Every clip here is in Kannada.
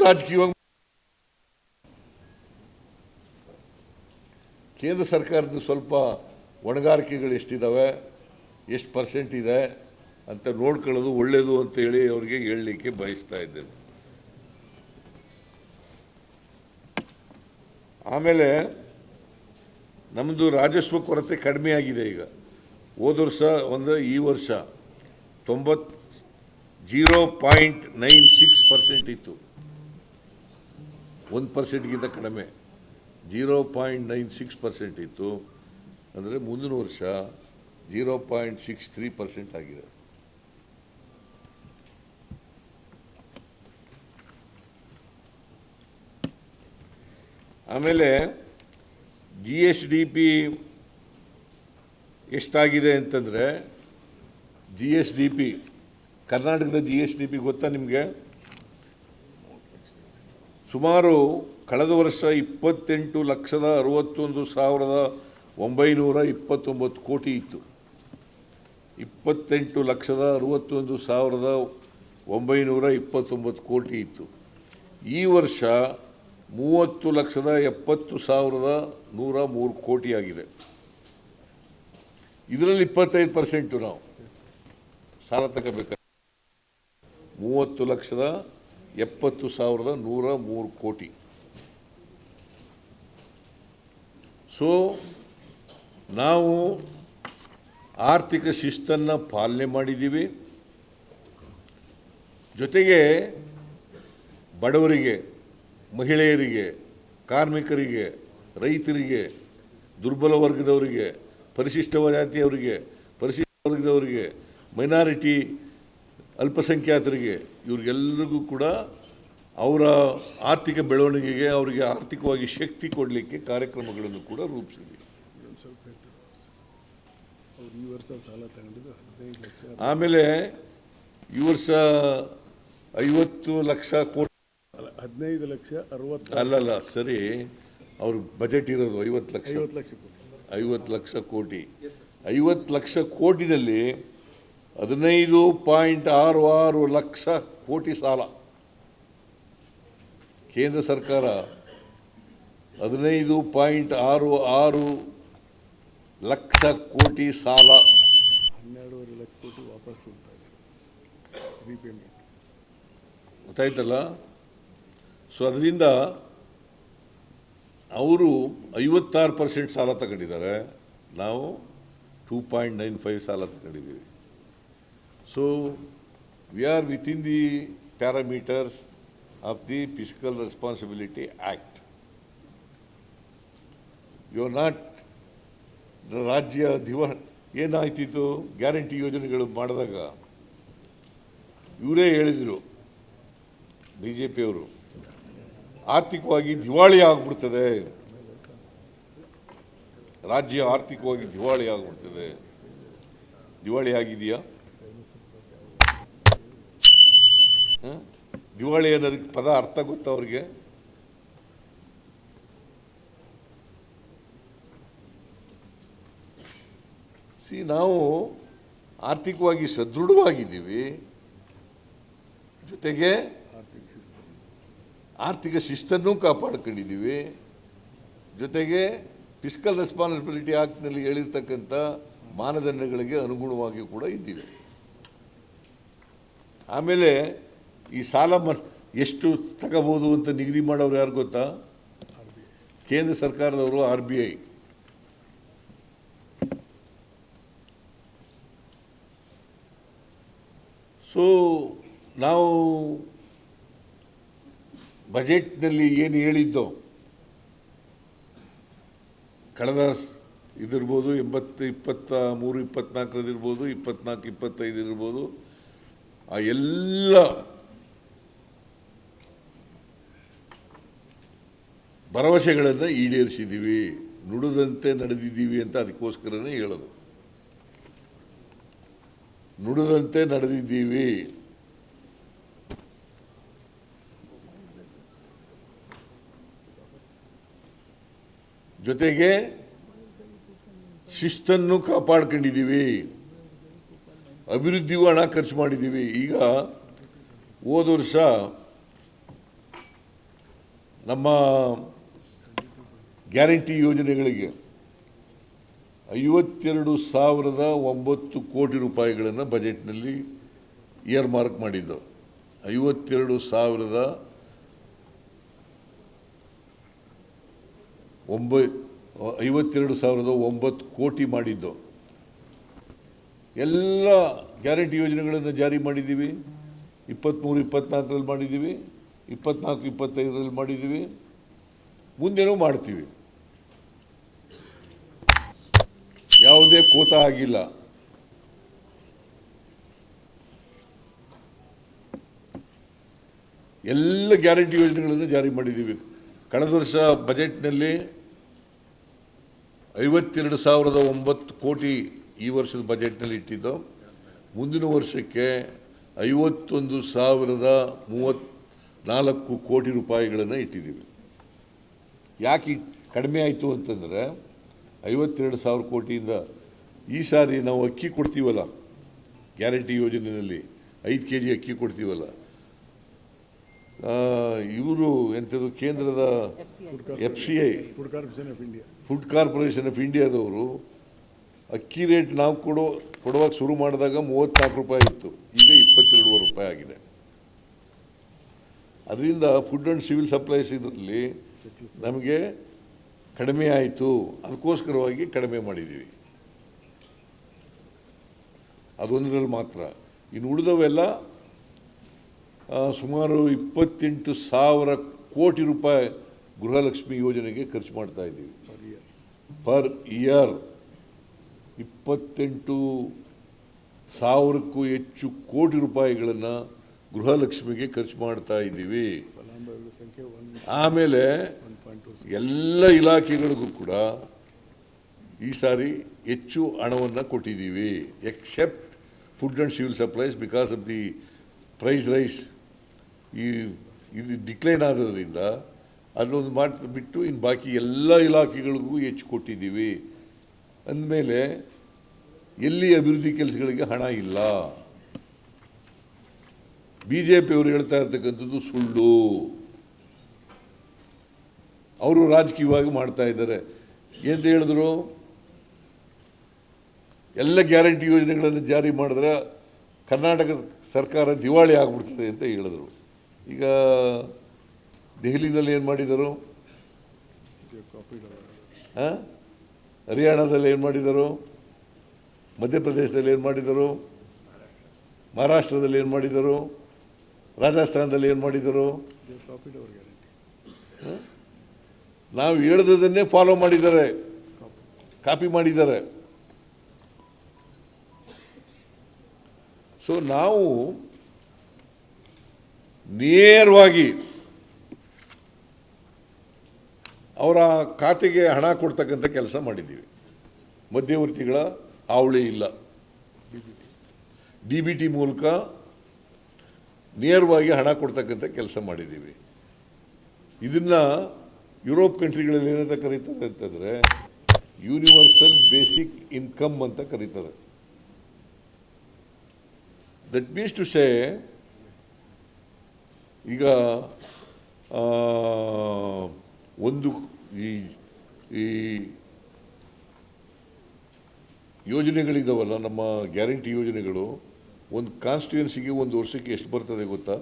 ರಾಜಕೀಯವಾಗಿ ಕೇಂದ್ರ ಸರ್ಕಾರದ ಸ್ವಲ್ಪ ಹೊಣೆಗಾರಿಕೆಗಳು ಎಷ್ಟಿದ್ದಾವೆ, ಎಷ್ಟು ಪರ್ಸೆಂಟ್ ಇದೆ ಅಂತ ನೋಡ್ಕೊಳ್ಳೋದು ಒಳ್ಳೆಯದು ಅಂತೇಳಿ ಅವರಿಗೆ ಹೇಳಲಿಕ್ಕೆ ಬಯಸ್ತಾ ಇದ್ದೇನೆ. ಆಮೇಲೆ ನಮ್ಮದು ರಾಜಸ್ವ ಕೊರತೆ ಕಡಿಮೆ ಆಗಿದೆ. ಈಗ ಹೋದ ವರ್ಷ ಈ ವರ್ಷ 0.96% ಇತ್ತು, 1%ಗಿಂತ ಕಡಿಮೆ 0.96% ಇತ್ತು. ಅಂದರೆ ಮುಂದಿನ ವರ್ಷ 0.63% ಆಗಿದೆ. ಆಮೇಲೆ GSDP ಎಷ್ಟಾಗಿದೆ ಅಂತಂದರೆ, GSDP ಕರ್ನಾಟಕದ GSDP ಗೊತ್ತಾ ನಿಮಗೆ? ಸುಮಾರು ಕಳೆದ ವರ್ಷ 28,61,929 ಕೋಟಿ ಇತ್ತು. 28,61,929 ಕೋಟಿ ಇತ್ತು. ಈ ವರ್ಷ 30,70,103 ಕೋಟಿ ಆಗಿದೆ. ಇದರಲ್ಲಿ 25% ನಾವು ಸಾಲ ತಗೋಬೇಕಾದ್ರೆ 30,70,103 ಕೋಟಿ. ಸೊ ನಾವು ಆರ್ಥಿಕ ಶಿಸ್ತನ್ನು ಪಾಲನೆ ಮಾಡಿದ್ದೀವಿ. ಜೊತೆಗೆ ಬಡವರಿಗೆ, ಮಹಿಳೆಯರಿಗೆ, ಕಾರ್ಮಿಕರಿಗೆ, ರೈತರಿಗೆ, ದುರ್ಬಲ ವರ್ಗದವರಿಗೆ, ಪರಿಶಿಷ್ಟ ಜಾತಿಯವರಿಗೆ, ಪರಿಶಿಷ್ಟ ವರ್ಗದವರಿಗೆ, ಮೈನಾರಿಟಿ ಅಲ್ಪಸಂಖ್ಯಾತರಿಗೆ, ಇವ್ರಿಗೆಲ್ಲರಿಗೂ ಕೂಡ ಅವರ ಆರ್ಥಿಕ ಬೆಳವಣಿಗೆಗೆ, ಅವರಿಗೆ ಆರ್ಥಿಕವಾಗಿ ಶಕ್ತಿ ಕೊಡಲಿಕ್ಕೆ ಕಾರ್ಯಕ್ರಮಗಳನ್ನು ಕೂಡ ರೂಪಿಸಿದ್ದೀವಿ. ಆಮೇಲೆ ಈ ವರ್ಷ 50 ಲಕ್ಷ ಕೋಟಿ, 15 ಲಕ್ಷ 60 ಅಲ್ಲಲ್ಲ ಸರಿ, ಅವ್ರ ಬಜೆಟ್ ಇರೋದು 50 ಲಕ್ಷ ಕೋಟಿ. 50 ಲಕ್ಷ ಕೋಟಿನಲ್ಲಿ 15.66 ಲಕ್ಷ ಕೋಟಿ ಸಾಲ. ಕೇಂದ್ರ ಸರ್ಕಾರ 15.66 ಲಕ್ಷ ಕೋಟಿ ಸಾಲ, 12.5 ಲಕ್ಷ ಕೋಟಿ ವಾಪಸ್ ರೀಪೇಮೆಂಟ್ ಗೊತ್ತಾಯ್ತಲ್ಲ. ಸೊ ಅದರಿಂದ ಅವರು 56% ಸಾಲ ತಗೊಂಡಿದ್ದಾರೆ, ನಾವು 2.95 ಸಾಲ ತಗೊಂಡಿದ್ದೀವಿ. So we are within the parameters of the fiscal responsibility act. You are not ರಾಜ್ಯ ಏನಾಯ್ತಿತ್ತು ಗ್ಯಾರಂಟಿ ಯೋಜನೆಗಳು ಮಾಡಿದಾಗ ಇವರೇ ಹೇಳಿದರು, BJPಯವರು, ಆರ್ಥಿಕವಾಗಿ ದಿವಾಳಿ ಆಗ್ಬಿಡ್ತದೆ, ರಾಜ್ಯ ಆರ್ಥಿಕವಾಗಿ ದಿವಾಳಿ ಆಗ್ಬಿಡ್ತದೆ. ದಿವಾಳಿ ಆಗಿದೆಯಾ? ದಿವಾಳಿ ಅನ್ನೋದಕ್ಕೆ ಪದ ಅರ್ಥ ಗೊತ್ತಾ ಅವ್ರಿಗೆ? ನಾವು ಆರ್ಥಿಕವಾಗಿ ಸದೃಢವಾಗಿದ್ದೀವಿ, ಜೊತೆಗೆ ಆರ್ಥಿಕ ಶಿಸ್ತನ್ನು ಕಾಪಾಡ್ಕೊಂಡಿದ್ದೀವಿ, ಜೊತೆಗೆ ಫಿಸ್ಕಲ್ ರೆಸ್ಪಾನ್ಸಿಬಿಲಿಟಿ ಆ್ಯಕ್ಟ್ನಲ್ಲಿ ಹೇಳಿರ್ತಕ್ಕಂಥ ಮಾನದಂಡಗಳಿಗೆ ಅನುಗುಣವಾಗಿ ಕೂಡ ಇದ್ದೀವಿ. ಆಮೇಲೆ ಈ ಸಾಲ ಎಷ್ಟು ತಗೋಬೋದು ಅಂತ ನಿಗದಿ ಮಾಡೋರು ಯಾರು ಗೊತ್ತಾ? ಕೇಂದ್ರ ಸರ್ಕಾರದವರು, RBI. ಸೊ ನಾವು ಬಜೆಟ್ನಲ್ಲಿ ಏನು ಹೇಳಿದ್ದೋ, ಕಳೆದ ಇದಿರ್ಬೋದು 23-24 ಇರ್ಬೋದು, 24-25 ಇರ್ಬೋದು, ಆ ಎಲ್ಲ ಭರವಸೆಗಳನ್ನು ಈಡೇರಿಸಿದ್ದೀವಿ, ನುಡಿದಂತೆ ನಡೆದಿದ್ದೀವಿ ಅಂತ ಅದಕ್ಕೋಸ್ಕರನೇ ಹೇಳೋದು. ನುಡಿದಂತೆ ನಡೆದಿದ್ದೀವಿ. ಜೊತೆಗೆ ಶಿಸ್ತನ್ನು ಕಾಪಾಡ್ಕೊಂಡಿದ್ದೀವಿ, ಅಭಿವೃದ್ಧಿಗೂ ಹಣ ಖರ್ಚು ಮಾಡಿದ್ದೀವಿ. ಈಗ ಹೋದ ವರ್ಷ ನಮ್ಮ ಗ್ಯಾರಂಟಿ ಯೋಜನೆಗಳಿಗೆ 52,009 ಕೋಟಿ ರೂಪಾಯಿಗಳನ್ನು ಬಜೆಟ್ನಲ್ಲಿ ಇಯರ್ ಮಾರ್ಕ್ ಮಾಡಿದ್ದು. 52,009 ಕೋಟಿ ಮಾಡಿದ್ದು. ಎಲ್ಲ ಗ್ಯಾರಂಟಿ ಯೋಜನೆಗಳನ್ನು ಜಾರಿ ಮಾಡಿದ್ದೀವಿ. 23-24ರಲ್ಲಿ ಮಾಡಿದ್ದೀವಿ, 24-25ರಲ್ಲಿ ಮಾಡಿದ್ದೀವಿ, ಮುಂದೇನೂ ಮಾಡ್ತೀವಿ. ಯಾವುದೇ ಕೋತ ಆಗಿಲ್ಲ. ಎಲ್ಲ ಗ್ಯಾರಂಟಿ ಯೋಜನೆಗಳನ್ನು ಜಾರಿ ಮಾಡಿದ್ದೀವಿ. ಕಳೆದ ವರ್ಷ ಬಜೆಟ್ನಲ್ಲಿ 52,009 ಕೋಟಿ ಈ ವರ್ಷದ ಬಜೆಟ್ನಲ್ಲಿ ಇಟ್ಟಿದ್ದು. ಮುಂದಿನ ವರ್ಷಕ್ಕೆ 51,034 ಕೋಟಿ ರೂಪಾಯಿಗಳನ್ನು ಇಟ್ಟಿದ್ದೀವಿ. ಯಾಕೆ ಕಡಿಮೆ ಆಯಿತು ಅಂತಂದರೆ 52,000 ಕೋಟಿಯಿಂದ ಈ ಸಾರಿ ನಾವು ಅಕ್ಕಿ ಕೊಡ್ತೀವಲ್ಲ, ಗ್ಯಾರಂಟಿ ಯೋಜನೆಯಲ್ಲಿ 5 kg ಅಕ್ಕಿ ಕೊಡ್ತೀವಲ್ಲ, ಇವರು ಎಂಥದ್ದು ಕೇಂದ್ರದ FCI ಫುಡ್ ಕಾರ್ಪೊರೇಷನ್ ಆಫ್ ಇಂಡಿಯಾದವರು ಅಕ್ಕಿ ರೇಟ್ ನಾವು ಕೊಡುವಾಗ ಶುರು ಮಾಡಿದಾಗ 34 ರೂಪಾಯಿ ಇತ್ತು, ಈಗ 22 ರೂಪಾಯಿ ಆಗಿದೆ. ಅದರಿಂದ ಫುಡ್ ಆ್ಯಂಡ್ ಸಿವಿಲ್ ಸಪ್ಲೈಸ್ ಇದರಲ್ಲಿ ನಮಗೆ ಕಡಿಮೆ ಆಯಿತು. ಅದಕ್ಕೋಸ್ಕರವಾಗಿ ಕಡಿಮೆ ಮಾಡಿದ್ದೀವಿ. ಅದೊಂದರಲ್ಲಿ ಮಾತ್ರ. ಇನ್ನು ಉಳಿದವೆಲ್ಲ ಸುಮಾರು 28,000 ಕೋಟಿ ರೂಪಾಯಿ ಗೃಹಲಕ್ಷ್ಮಿ ಯೋಜನೆಗೆ ಖರ್ಚು ಮಾಡ್ತಾ ಇದ್ದೀವಿ ಪರ್ ಇಯರ್. 28,000ಕ್ಕೂ ಹೆಚ್ಚು ಕೋಟಿ ರೂಪಾಯಿಗಳನ್ನು ಗೃಹಲಕ್ಷ್ಮಿಗೆ ಖರ್ಚು ಮಾಡ್ತಾ ಇದ್ದೀವಿ. ಆಮೇಲೆ ಎಲ್ಲ ಇಲಾಖೆಗಳಿಗೂ ಕೂಡ ಈ ಸಾರಿ ಹೆಚ್ಚು ಹಣವನ್ನು ಕೊಟ್ಟಿದ್ದೀವಿ, except food and civil supplies. Because of the price rise, ಇದು ಡಿಕ್ಲೈನ್ ಆಗೋದ್ರಿಂದ ಅದೊಂದು ಬಿಟ್ಟು ಇನ್ನು ಬಾಕಿ ಎಲ್ಲ ಇಲಾಖೆಗಳಿಗೂ ಹೆಚ್ಚು ಕೊಟ್ಟಿದ್ದೀವಿ. ಅಂದಮೇಲೆ ಎಲ್ಲಿ ಅಭಿವೃದ್ಧಿ ಕೆಲಸಗಳಿಗೆ ಹಣ ಇಲ್ಲ. BJP ಅವರು ಹೇಳ್ತಾ ಇರ್ತಕ್ಕಂಥದ್ದು ಸುಳ್ಳು. ಅವರು ರಾಜಕೀಯವಾಗಿ ಮಾಡ್ತಾ ಇದ್ದಾರೆ. ಏನಂತ ಹೇಳಿದ್ರು, ಎಲ್ಲ ಗ್ಯಾರಂಟಿ ಯೋಜನೆಗಳನ್ನು ಜಾರಿ ಮಾಡಿದ್ರೆ ಕರ್ನಾಟಕ ಸರ್ಕಾರ ದಿವಾಳಿ ಆಗ್ಬಿಡ್ತದೆ ಅಂತ ಹೇಳಿದ್ರು. ಈಗ ದೆಹಲಿನಲ್ಲಿ ಏನು ಮಾಡಿದರು, ಹರಿಯಾಣದಲ್ಲಿ ಏನು ಮಾಡಿದರು, ಮಧ್ಯಪ್ರದೇಶದಲ್ಲಿ ಏನು ಮಾಡಿದರು, ಮಹಾರಾಷ್ಟ್ರದಲ್ಲಿ ಏನು ಮಾಡಿದರು, ರಾಜಸ್ಥಾನದಲ್ಲಿ ಏನು ಮಾಡಿದರು. ನಾವು ಹೇಳ್ದದನ್ನೇ ಫಾಲೋ ಮಾಡಿದ್ದಾರೆ, ಕಾಪಿ ಮಾಡಿದ್ದಾರೆ. ಸೊ ನಾವು ನೇರವಾಗಿ ಅವರ ಖಾತೆಗೆ ಹಣ ಕೊಡ್ತಕ್ಕಂಥ ಕೆಲಸ ಮಾಡಿದ್ದೀವಿ. ಮಧ್ಯವರ್ತಿಗಳ ಹಾವಳಿ ಇಲ್ಲ. DBT ಮೂಲಕ ನೇರವಾಗಿ ಹಣ ಕೊಡ್ತಕ್ಕಂಥ ಕೆಲಸ ಮಾಡಿದ್ದೀವಿ. ಇದನ್ನು ಯುರೋಪ್ ಕಂಟ್ರಿಗಳಲ್ಲಿ ಏನಂತ ಕರೀತಾರೆ ಅಂತಂದರೆ ಯೂನಿವರ್ಸಲ್ ಬೇಸಿಕ್ ಇನ್ಕಮ್ ಅಂತ ಕರೀತಾರೆ. ದಟ್ ಮೀನ್ಸ್ ಟು ಸೇ, ಈಗ ಒಂದು ಈ ಯೋಜನೆಗಳಿದಾವಲ್ಲ, ನಮ್ಮ ಗ್ಯಾರಂಟಿ ಯೋಜನೆಗಳು, ಒಂದು ಕಾನ್ಸ್ಟಿಟ್ಯೂನ್ಸಿಗೆ ಒಂದು ವರ್ಷಕ್ಕೆ ಎಷ್ಟು ಬರ್ತದೆ ಗೊತ್ತಾ?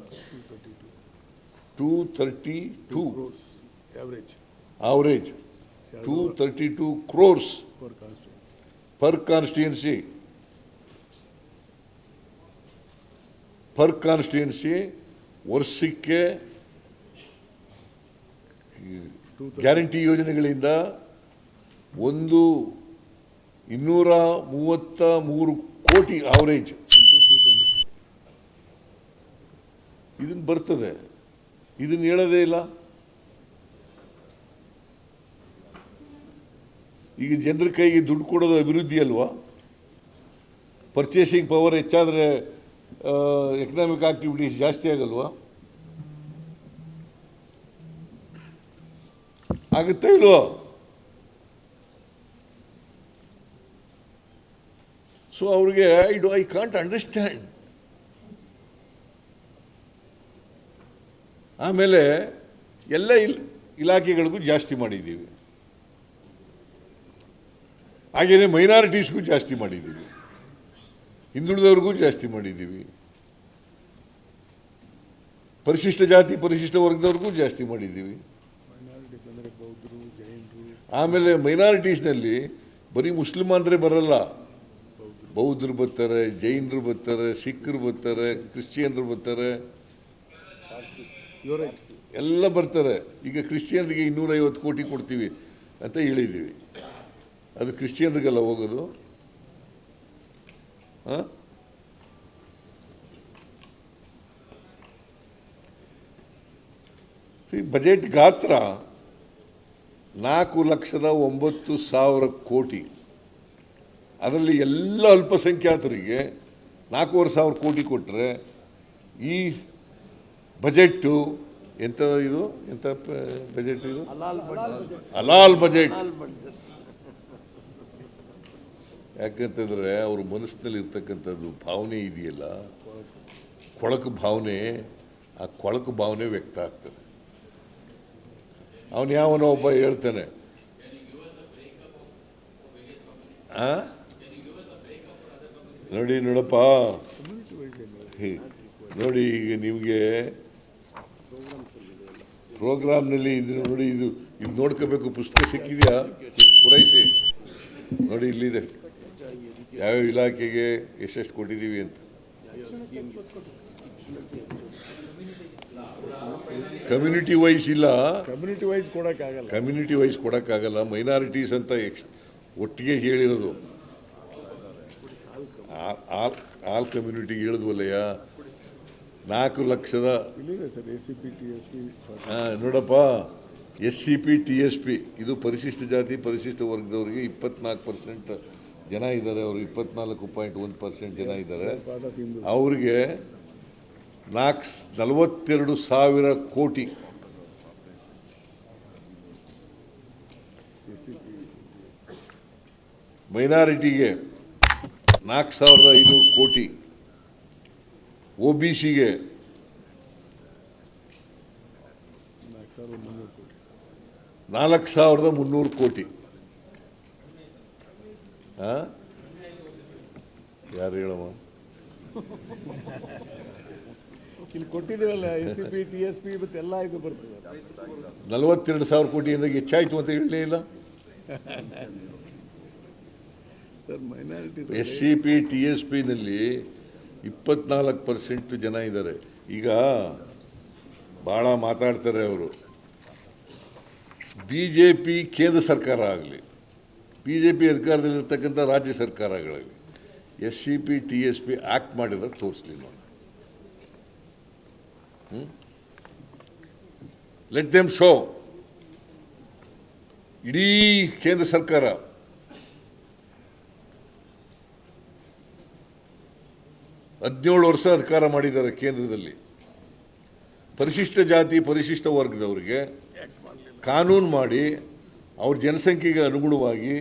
232 ಆವರೇಜ್ 232 crores per constituency. ವರ್ಷಕ್ಕೆ ಗ್ಯಾರಂಟಿ ಯೋಜನೆಗಳಿಂದ 233 ಕೋಟಿ ಆವರೇಜ್ ಇದನ್ನು ಬರ್ತದೆ. ಇದನ್ನು ಹೇಳೋದೇ ಇಲ್ಲ. ಈಗ ಜನರ ಕೈಗೆ ದುಡ್ಡು ಕೊಡೋದು ಅಭಿವೃದ್ಧಿ ಅಲ್ವಾ? ಪರ್ಚೇಸಿಂಗ್ ಪವರ್ ಹೆಚ್ಚಾದರೆ ಎಕನಾಮಿಕ್ ಆಕ್ಟಿವಿಟೀಸ್ ಜಾಸ್ತಿ ಆಗಲ್ವಾ? ಆಗುತ್ತಾ ಇಲ್ವಾ? ಸೊ ಅವ್ರಿಗೆ ಐ ಕಾಂಟ್ ಅಂಡರ್ಸ್ಟ್ಯಾಂಡ್. ಆಮೇಲೆ ಎಲ್ಲ ಇಲಾಖೆಗಳಿಗೂ ಜಾಸ್ತಿ ಮಾಡಿದ್ದೀವಿ. ಹಾಗೆಯೇ ಮೈನಾರಿಟೀಸ್ಗೂ ಜಾಸ್ತಿ ಮಾಡಿದ್ದೀವಿ, ಹಿಂದುಳಿದವ್ರಿಗೂ ಜಾಸ್ತಿ ಮಾಡಿದ್ದೀವಿ, ಪರಿಶಿಷ್ಟ ಜಾತಿ ಪರಿಶಿಷ್ಟ ವರ್ಗದವ್ರಿಗೂ ಜಾಸ್ತಿ ಮಾಡಿದ್ದೀವಿ. ಮೈನಾರಿಟೀಸ್ ಅಂದರೆ ಬೌದ್ಧರು, ಜೈನರು, ಆಮೇಲೆ ಮೈನಾರಿಟೀಸ್ನಲ್ಲಿ ಬರೀ ಮುಸ್ಲಿಮಾನರೇ ಬರಲ್ಲ, ಬೌದ್ಧರು ಬರ್ತಾರೆ, ಜೈನರು ಬರ್ತಾರೆ, ಸಿಖ್ರು ಬರ್ತಾರೆ, ಕ್ರಿಶ್ಚಿಯನ್ರು ಬರ್ತಾರೆ, ಇವರೇ ಎಲ್ಲ ಬರ್ತಾರೆ. ಈಗ ಕ್ರಿಶ್ಚಿಯನ್ರಿಗೆ 250 ಕೋಟಿ ಕೊಡ್ತೀವಿ ಅಂತ ಹೇಳಿದ್ದೀವಿ. ಅದು ಕ್ರಿಶ್ಚಿಯನ್ರಿಗೆಲ್ಲ ಹೋಗೋದು. ಬಜೆಟ್ ಗಾತ್ರ 4,09,000 ಕೋಟಿ. ಅದರಲ್ಲಿ ಎಲ್ಲ ಅಲ್ಪಸಂಖ್ಯಾತರಿಗೆ 4,500 ಕೋಟಿ ಕೊಟ್ಟರೆ ಈ ಬಜೆಟ್ಟು ಎಂಥ ಇದು, ಎಂಥ ಬಜೆಟ್ ಇದು? ಹಲಾಲ್ ಬಜೆಟ್. ಯಾಕಂತಂದರೆ ಅವ್ರ ಮನಸ್ಸಿನಲ್ಲಿ ಇರ್ತಕ್ಕಂಥದ್ದು ಭಾವನೆ ಇದೆಯಲ್ಲ, ಕೊಳಕು ಭಾವನೆ, ಆ ಕೊಳಕು ಭಾವನೆ ವ್ಯಕ್ತ ಆಗ್ತದೆ. ಅವನು ಯಾವನೋ ಒಬ್ಬ ಹೇಳ್ತಾನೆ, ನೋಡಪ್ಪ, ನೋಡಿ ಈಗ ನಿಮಗೆ ಪ್ರೋಗ್ರಾಮ್ನಲ್ಲಿ ಇದು ನೋಡಿ, ಇದು ನೋಡ್ಕೋಬೇಕು. ಪುಸ್ತಕ ಸಿಕ್ಕಿದೆಯಾ ಪೂರೈಸಿ ನೋಡಿ, ಇಲ್ಲಿದೆ ಯಾವ್ಯಾವ ಇಲಾಖೆಗೆ ಎಷ್ಟೆಷ್ಟು ಕೊಟ್ಟಿದ್ದೀವಿ ಅಂತ. ಕಮ್ಯುನಿಟಿ ವೈಸ್ ಇಲ್ಲ, ಕಮ್ಯುನಿಟಿ ವೈಸ್ ಕೊಡೋಕ್ಕಾಗಲ್ಲ, ಕಮ್ಯುನಿಟಿ ವೈಸ್ ಕೊಡೋಕ್ಕಾಗಲ್ಲ. ಮೈನಾರಿಟೀಸ್ ಅಂತ ಒಟ್ಟಿಗೆ ಹೇಳಿರೋದು, ಆಲ್ ಕಮ್ಯುನಿಟಿಗೆ ಹೇಳಿದ್ವಲ್ಲಯ್ಯ. 4 ಲಕ್ಷದ ಇಲ್ಲಿದೆ ಸರ್ SCP TSP. ನೋಡಪ್ಪ, SCP TSP ಇದು ಪರಿಶಿಷ್ಟ ಜಾತಿ ಪರಿಶಿಷ್ಟ ವರ್ಗದವರಿಗೆ 24% ಜನ ಇದ್ದಾರೆ. ಅವರು 24.1% ಜನ ಇದ್ದಾರೆ. ಅವ್ರಿಗೆ 42,000 ಕೋಟಿ. ಮೈನಾರಿಟಿಗೆ 4,500 ಕೋಟಿ. OBCಗೆ 4,300 ಕೋಟಿ. ಯಾರು ಹೇಳಮ್ಮ? ಇಲ್ಲಿ ಕೊಟ್ಟಿದ್ದೀವಲ್ಲ SCP TSP ಇವತ್ತೆಲ್ಲ ಇದು ಬರ್ತದೆ. 42,000 ಕೋಟಿ ಏನಾಗಿ ಹೆಚ್ಚಾಯಿತು ಅಂತ ಹೇಳಲೇ ಇಲ್ಲ. ಸರ್ ಮೈನಾರಿಟೀಸ್ SCP TSPನಲ್ಲಿ 24% ಜನ ಇದ್ದಾರೆ. ಈಗ ಭಾಳ ಮಾತಾಡ್ತಾರೆ ಅವರು. BJP ಕೇಂದ್ರ ಸರ್ಕಾರ ಆಗಲಿ, BJP ಅಧಿಕಾರದಲ್ಲಿರ್ತಕ್ಕಂಥ ರಾಜ್ಯ ಸರ್ಕಾರಗಳಲ್ಲಿ SCP TSP ಆ್ಯಕ್ಟ್ ಮಾಡಿದ್ರೆ ತೋರಿಸ್ಲಿ ನೋಡಿ. Let them show. ಇಡೀ ಕೇಂದ್ರ ಸರ್ಕಾರ ಹದಿನೇಳು ವರ್ಷ ಅಧಿಕಾರ ಮಾಡಿದ್ದಾರೆ ಕೇಂದ್ರದಲ್ಲಿ. ಪರಿಶಿಷ್ಟ ಜಾತಿ ಪರಿಶಿಷ್ಟ ವರ್ಗದವರಿಗೆ ಕಾನೂನು ಮಾಡಿ ಅವ್ರ ಜನಸಂಖ್ಯೆಗೆ ಅನುಗುಣವಾಗಿ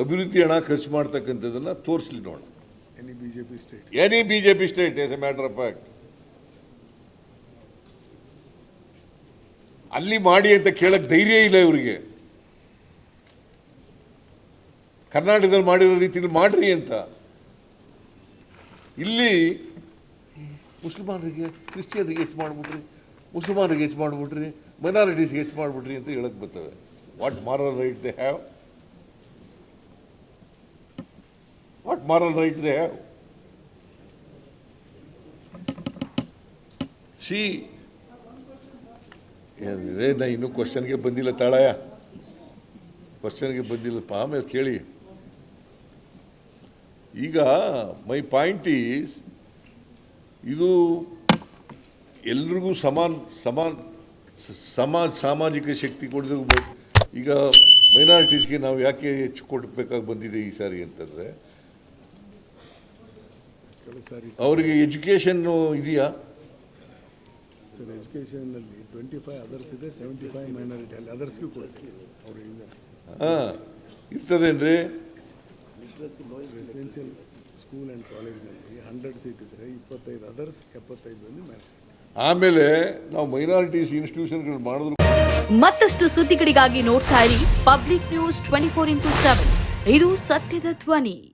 ಅಭಿವೃದ್ಧಿ ಹಣ ಖರ್ಚು ಮಾಡ್ತಕ್ಕಂಥದ್ದನ್ನು ತೋರಿಸ್ಲಿ ನೋಡ. Any BJP state as A matter of fact. ಅಲ್ಲಿ ಮಾಡಿ ಅಂತ ಕೇಳಕ್ಕೆ ಧೈರ್ಯ ಇಲ್ಲ ಇವರಿಗೆ. ಕರ್ನಾಟಕದಲ್ಲಿ ಮಾಡಿರೋ ರೀತಿಯಲ್ಲಿ ಮಾಡ್ರಿ ಅಂತ. ಇಲ್ಲಿ ಮುಸಲ್ಮಾನರಿಗೆ ಕ್ರಿಶ್ಚಿಯನ್ರಿಗೆ ಹೆಚ್ಚು ಮಾಡಿಬಿಟ್ರಿ, ಮುಸಲ್ಮಾನರಿಗೆ ಹೆಚ್ಚು ಮಾಡಿಬಿಟ್ರಿ, ಮೈನಾರಿಟೀಸ್ಗೆ ಹೆಚ್ಚು ಮಾಡಿಬಿಟ್ರಿ ಅಂತ ಹೇಳಕ್ಕೆ ಬರ್ತವೆ. What moral right they have? What moral right they have? C ಏನಿದೆ, ನಾ ಇನ್ನೂ ಕ್ವಶನ್ಗೆ ಬಂದಿಲ್ಲ. ತಾಳಯ್ಯ, ಕ್ವಶನ್ಗೆ ಬಂದಿಲ್ಲಪ್ಪ, ಆಮೇಲೆ ಕೇಳಿ. ಈಗ ಮೈ ಪಾಯಿಂಟ್ ಈಸ್, ಇದು ಎಲ್ರಿಗೂ ಸಾಮಾಜಿಕ ಶಕ್ತಿ ಕೊಡೋದು. ಈಗ ಮೈನಾರಿಟೀಸ್ಗೆ ನಾವು ಯಾಕೆ ಹೆಚ್ಚು ಕೊಡಬೇಕಾಗಿ ಬಂದಿದೆ ಈ ಸಾರಿ ಅಂತಂದರೆ, ಅವರಿಗೆ ಎಜುಕೇಷನ್ನು ಇದೆಯಾ ಸರ್? ಎಜುಕೇಷನ್ನಲ್ಲಿ 25 ಅದರ್ಸ್ ಇದೆ, 75 ಮೈನಾರಿಟಿ. ಅಲ್ಲಿ ಅದರ್ಸ್ಗೂ ಕೊಡ್ತೀವಿ ಅವರಿಂದ. ಇರ್ತದೇನ್ರಿ? ರೆಸಿಡೆನ್ಷಿಯಲ್ ಸ್ಕೂಲ್ ಆ್ಯಂಡ್ ಕಾಲೇಜ್ನಲ್ಲಿ 100 ಸೀಟ್ ಇದ್ದರೆ 25 ಅದರ್ಸ್, 75 ಮೈನಾರಿಟಿ. ಆಮೇಲೆ ನಾವು ಮೈನಾರಿಟೀಸ್ ಇನ್ಸ್ಟಿಟ್ಯೂಷನ್ಗಳು ಮಾಡಿದ್ರು. ಮತ್ತಷ್ಟು ಸುದ್ದಿಗಳಿಗಾಗಿ ನೋಡ್ತಾ ಇರಿ ಪಬ್ಲಿಕ್ ನ್ಯೂಸ್ 24x7. ಇದು ಸತ್ಯದ ಧ್ವನಿ.